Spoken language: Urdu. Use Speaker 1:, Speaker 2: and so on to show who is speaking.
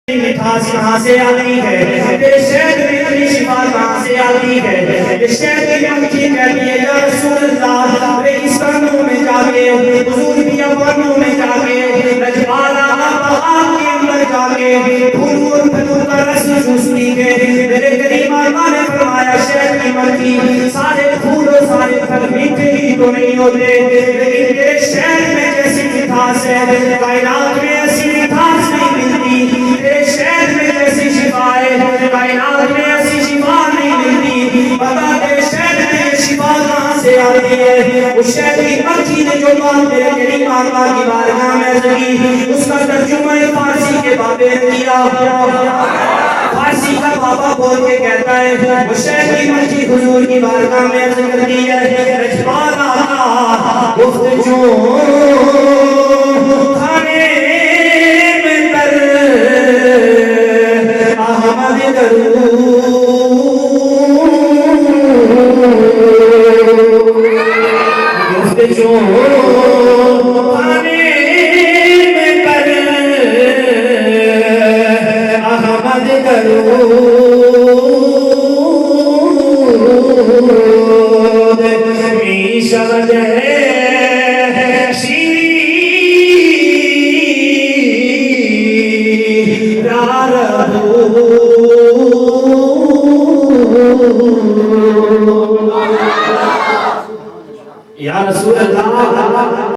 Speaker 1: مٹھاس کہاں سے آتی ہے؟ تیرے شہد میں اپنی شفا کہاں سے آتی ہے؟ یہ شہد کی مکھی کہتی ہے یا رسول اللہ، ریگستانوں میں جا کے، حضور بیابانوں میں جا کے، رجوالا باغ کے اندر جا کے پھولوں اور پھلوں کا رس چوستی ہے۔ میرے کریم آقا نے فرمایا شہد کی مکھی سارے پھول اور سارے پھل میٹھے ہی تو نہیں ہوتے، لیکن تیرے شہد میں جیسی مٹھاس ہے کائنات میں ایسی مٹھاس نہیں ملتی، تیرے شہد میں جیسی شفا ہے کائنات میں ایسی شفا نہیں ملتی۔ بتا تیرے شہد میں یہ شفا کہاں سے آتی ہے؟ اس شہد کی مکھی نے جو بات میرے کریم آقا کی بارگاہ میں کی اس کا ترجمہ فارسی کے بابے نے کیا۔ فارسی کا بابا بول کے کہتا ہے وہ شہد کی مکھی حضور کی بارگاہ میں عرض کرتی ہے رجوالا گفت جو کھانے میں تر احمد درود گفت جو کھانے میں تر احمد درود می شود یا رسول اللہ